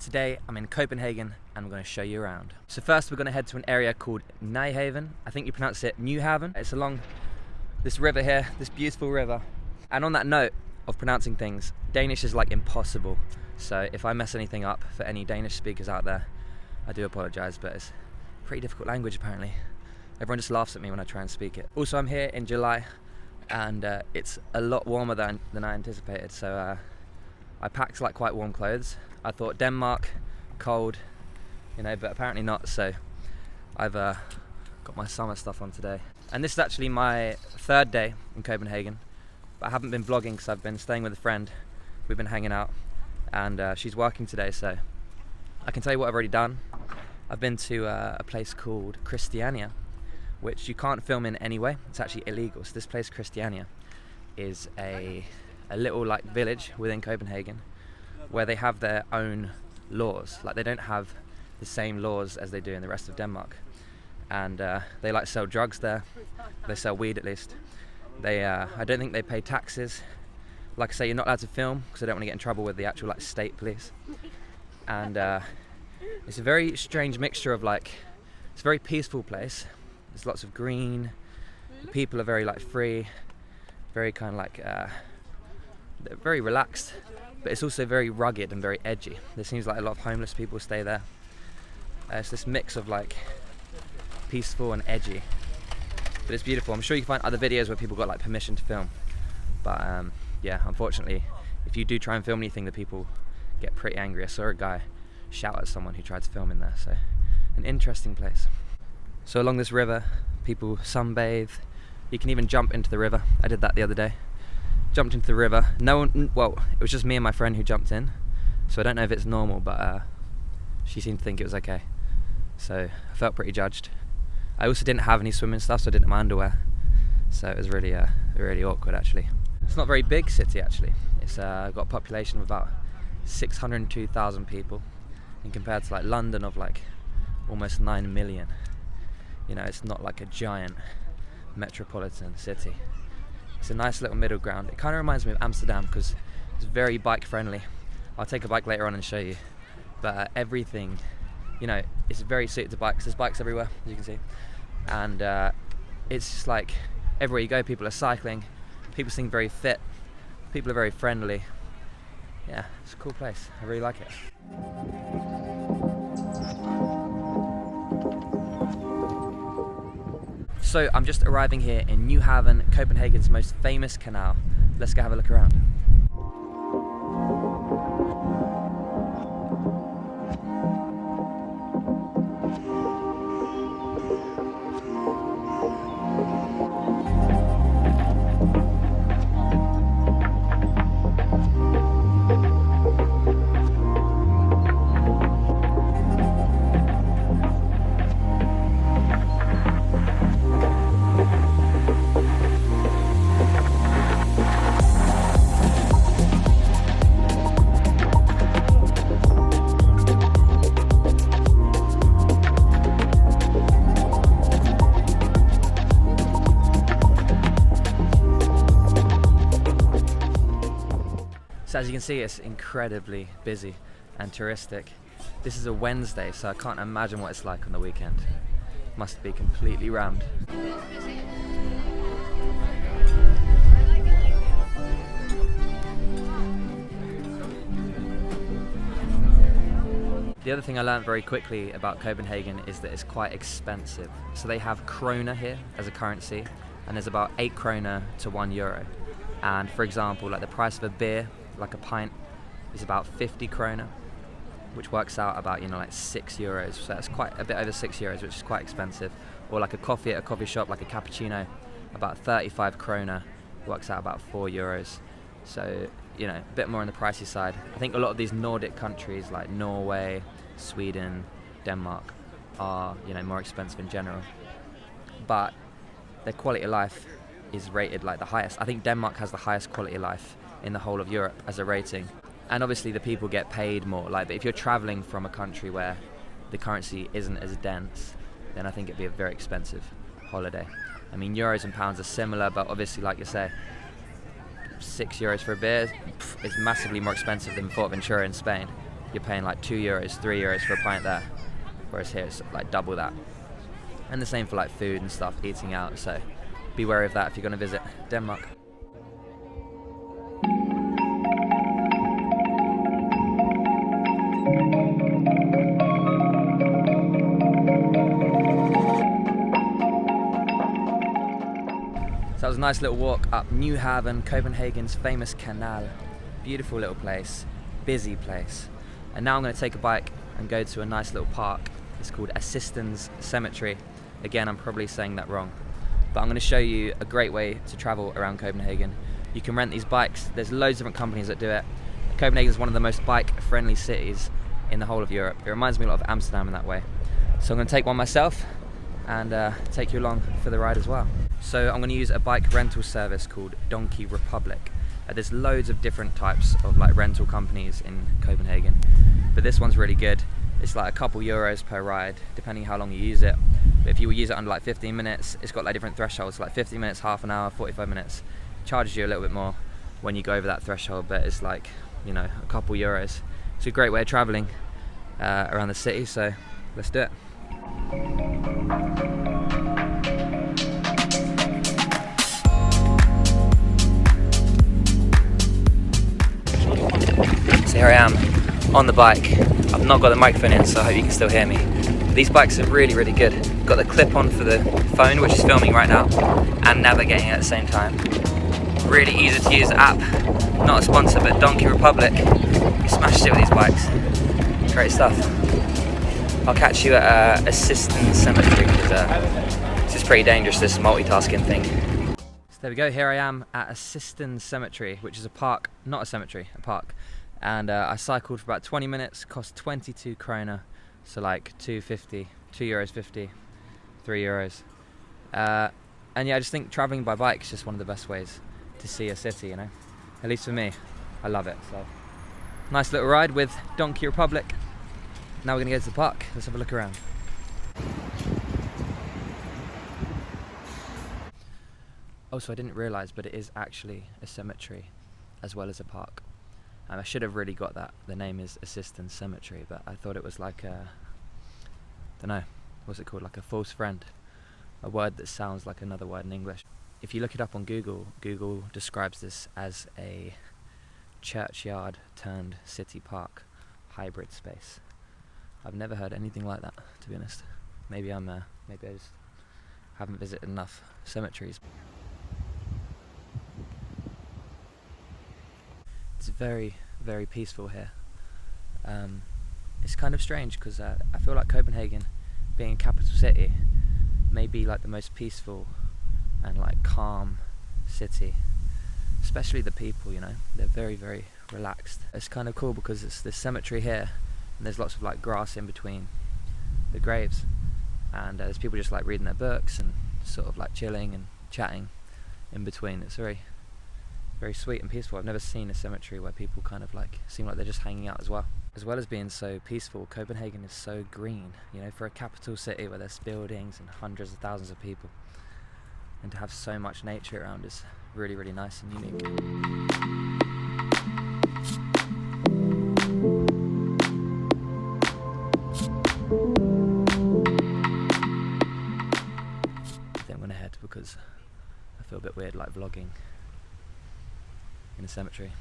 Today I'm in Copenhagen and I'm going to show you around. So first we're going to head to an area called Nyhavn. I think you pronounce it Nyhavn. It's along this river here, this beautiful river. And on that note of pronouncing things, Danish is like impossible. So if I mess anything up for any Danish speakers out there, I do apologise, but it's a pretty difficult language apparently. Everyone just laughs at me when I try and speak it. Also, I'm here in July and it's a lot warmer than I anticipated, so I packed like quite warm clothes. I thought Denmark, cold, you know, but apparently not, so I've got my summer stuff on today. And this is actually my third day in Copenhagen, but I haven't been vlogging because I've been staying with a friend. We've been hanging out and she's working today, so I can tell you what I've already done. I've been to a place called Christiania, which you can't film in anyway. It's actually illegal. So this place, Christiania, is a little like village within Copenhagen where they have their own laws. Like they don't have the same laws as they do in the rest of Denmark. And they like sell drugs there. They sell weed at least. They I don't think they pay taxes. Like I say, you're not allowed to film because I don't want to get in trouble with the actual like state police. And it's a very strange mixture of like, it's a very peaceful place. There's lots of green. The people are very like free, very kind of like they're very relaxed, but it's also very rugged and very edgy. There seems like a lot of homeless people stay there. It's this mix of like peaceful and edgy, but it's beautiful. I'm sure you can find other videos where people got like permission to film, but yeah, unfortunately, if you do try and film anything, the people get pretty angry. I saw a guy shout at someone who tried to film in there, so an interesting place. So along this river, people sunbathe. You can even jump into the river. I did that the other day. Jumped into the river. No one, well, it was just me and my friend who jumped in. So I don't know if it's normal, but she seemed to think it was okay. So I felt pretty judged. I also didn't have any swimming stuff, so I didn't have my underwear. So it was really, really awkward actually. It's not a very big city actually. It's got a population of about 602,000 people, and compared to like London of like almost 9 million. You know, it's not like a giant metropolitan city. It's a nice little middle ground. It kind of reminds me of Amsterdam because it's very bike friendly. I'll take a bike later on and show you. But everything, you know, it's very suited to bikes. There's bikes everywhere, as you can see. And it's just like, everywhere you go, people are cycling. People seem very fit. People are very friendly. Yeah, it's a cool place. I really like it. So I'm just arriving here in Nyhavn, Copenhagen's most famous canal. Let's go have a look around. So as you can see, it's incredibly busy and touristic. This is a Wednesday, so I can't imagine what it's like on the weekend. Must be completely rammed. The other thing I learned very quickly about Copenhagen is that it's quite expensive. So they have krona here as a currency, and there's about 8 krona to €1. And for example, like the price of a beer, like a pint, is about 50 krona, which works out about, you know, like €6. So that's quite a bit over €6, which is quite expensive. Or like a coffee at a coffee shop, like a cappuccino, about 35 krona, works out about €4. So, you know, a bit more on the pricey side. I think a lot of these Nordic countries like Norway, Sweden, Denmark are, you know, more expensive in general. But their quality of life is rated like the highest. I think Denmark has the highest quality of life in the whole of Europe as a rating. And obviously the people get paid more. Like, but if you're traveling from a country where the currency isn't as dense, then I think it'd be a very expensive holiday. I mean, euros and pounds are similar, but obviously, like you say, €6 for a beer is massively more expensive than Ventura in Spain. you're paying like €2, €3 for a pint there, whereas here it's like double that. And the same for like food and stuff, eating out, so be wary of that if you're going to visit Denmark. So that was a nice little walk up Nyhavn, Copenhagen's famous canal. Beautiful little place, busy place. And now I'm going to take a bike and go to a nice little park. It's called Assistens Cemetery. Again, I'm probably saying that wrong. But I'm going to show you a great way to travel around Copenhagen. You can rent these bikes. There's loads of different companies that do it. Copenhagen is one of the most bike-friendly cities in the whole of Europe. It reminds me a lot of Amsterdam in that way. So I'm going to take one myself and take you along for the ride as well. So I'm going to use a bike rental service called Donkey Republic. There's loads of different types of like rental companies in Copenhagen, but this one's really good. It's like a couple euros per ride, depending how long you use it. But if you use it under like 15 minutes, it's got like different thresholds, like 50 minutes, half an hour, 45 minutes. It charges you a little bit more when you go over that threshold, but it's like, you know, a couple euros. It's a great way of traveling around the city, so let's do it. So here I am on the bike. I've not got the microphone in, so I hope you can still hear me. These bikes are really, really good. Got the clip on for the phone, which is filming right now, and navigating at the same time. Really easy to use app. Not a sponsor, but Donkey Republic. You smashed it with these bikes. Great stuff. I'll catch you at Assistens Cemetery, because this is pretty dangerous, this multitasking thing. So there we go, here I am at Assistens Cemetery, which is a park, not a cemetery, a park. And I cycled for about 20 minutes, cost 22 kroner, so like €2.50, €2.50, €3. And yeah, I just think traveling by bike is just one of the best ways to see a city, you know? At least for me, I love it. So nice little ride with Donkey Republic. Now we're gonna go to the park, let's have a look around. Also, I didn't realise, but it is actually a cemetery as well as a park. I should have really got that. The name is Assistens Cemetery, but I thought it was like a, don't know, what's it called? Like a false friend. A word that sounds like another word in English. If you look it up on Google, Google describes this as a churchyard turned city park hybrid space. I've never heard anything like that, to be honest. Maybe I just haven't visited enough cemeteries. It's very, very peaceful here. It's kind of strange because I feel like Copenhagen, being a capital city, may be like the most peaceful and like calm city. Especially the people, you know, they're very, very relaxed. It's kind of cool because it's this cemetery here, and there's lots of like grass in between the graves, and there's people just like reading their books and sort of like chilling and chatting in between. It's very, very sweet and peaceful. I've never seen a cemetery where people kind of like seem like they're just hanging out as well. As well as being so peaceful, Copenhagen is so green, you know, for a capital city where there's buildings and hundreds of thousands of people. And to have so much nature around is really, really nice and unique. I think I'm gonna head because I feel a bit weird like vlogging in a cemetery.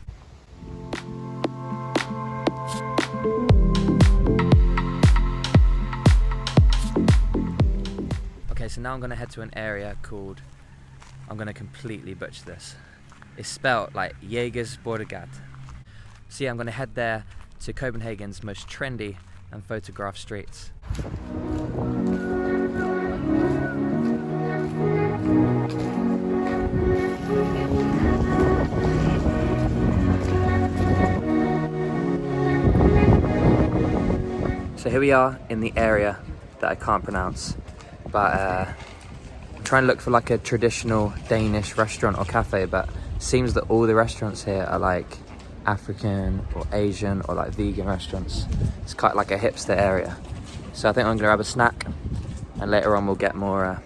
Okay, so now I'm going to head to an area called, I'm going to completely butcher this. It's spelled like Jägersborgade. So yeah, I'm going to head there to Copenhagen's most trendy and photographed streets. So here we are in the area that I can't pronounce, but I'm trying to look for like a traditional Danish restaurant or cafe, but it seems that all the restaurants here are like African or Asian or like vegan restaurants. It's quite like a hipster area. So I think I'm gonna grab a snack, and later on we'll get more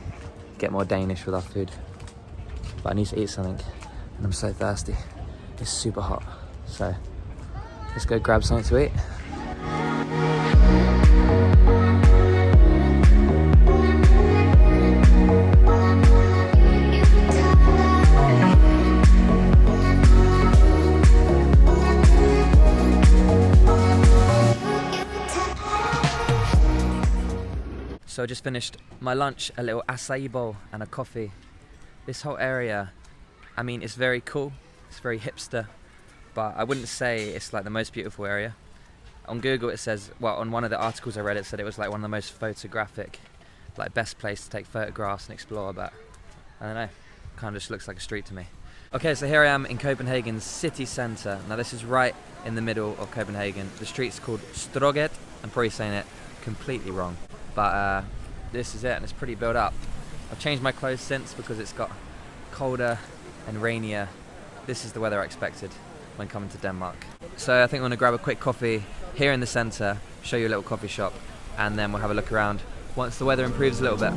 Danish with our food. But I need to eat something, and I'm so thirsty. It's super hot, so let's go grab something to eat. So I just finished my lunch, a little acai bowl and a coffee. This whole area, I mean, it's very cool, it's very hipster, but I wouldn't say it's like the most beautiful area. On Google it says, well, on one of the articles I read it said it was like one of the most photographic, like best place to take photographs and explore, but I don't know, kind of just looks like a street to me. Okay, so here I am in Copenhagen's city centre. Now this is right in the middle of Copenhagen. The street's called Stroget. I'm probably saying it completely wrong, but this is it, and it's pretty built up. I've changed my clothes since because it's got colder and rainier. This is the weather I expected when coming to Denmark. So I think I'm gonna grab a quick coffee here in the centre, show you a little coffee shop, and then we'll have a look around once the weather improves a little bit.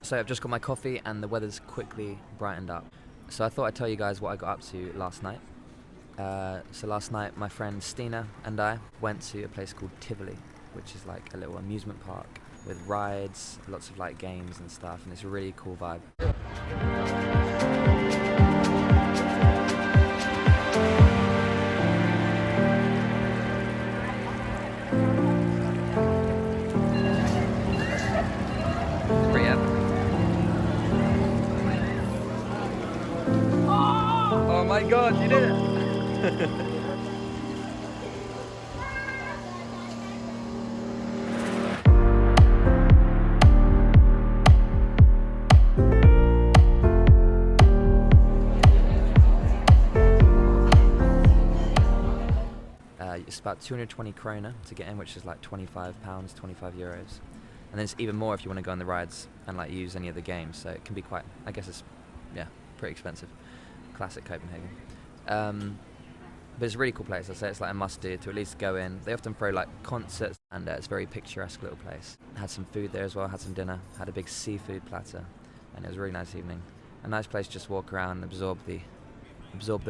So I've just got my coffee and the weather's quickly brightened up. So I thought I'd tell you guys what I got up to last night. So last night my friend Stina and I went to a place called Tivoli, which is like a little amusement park with rides, lots of like games and stuff, and it's a really cool vibe. Pretty epic. Oh my god, you did it! It's about 220 kroner to get in, which is like £25, 25 euros. And then it's even more if you want to go on the rides and like use any of the games, so it can be quite, I guess it's, yeah, pretty expensive. Classic Copenhagen. But it's a really cool place. I say it's like a must-do to at least go in. They often throw like concerts, and it's a very picturesque little place. Had some food there as well, had some dinner, had a big seafood platter, and it was a really nice evening. A nice place to just walk around and absorb the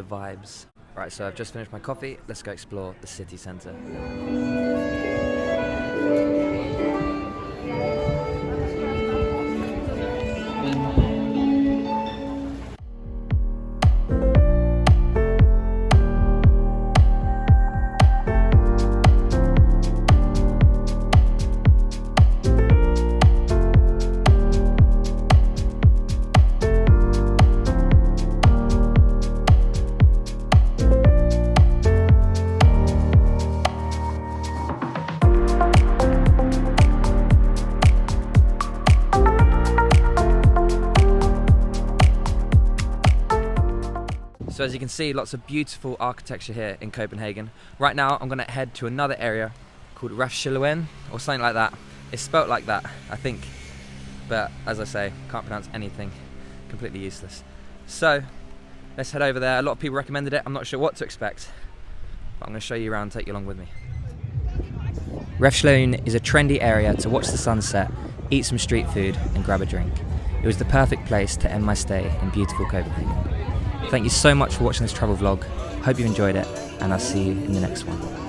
vibes. Right, so I've just finished my coffee. Let's go explore the city centre. So as you can see, lots of beautiful architecture here in Copenhagen. Right now, I'm gonna head to another area called Refshaleøen, or something like that. It's spelt like that, I think. But as I say, can't pronounce anything, completely useless. So, let's head over there. A lot of people recommended it. I'm not sure what to expect, but I'm gonna show you around, take you along with me. Refshaleøen is a trendy area to watch the sunset, eat some street food, and grab a drink. It was the perfect place to end my stay in beautiful Copenhagen. Thank you so much for watching this travel vlog. Hope you enjoyed it, and I'll see you in the next one.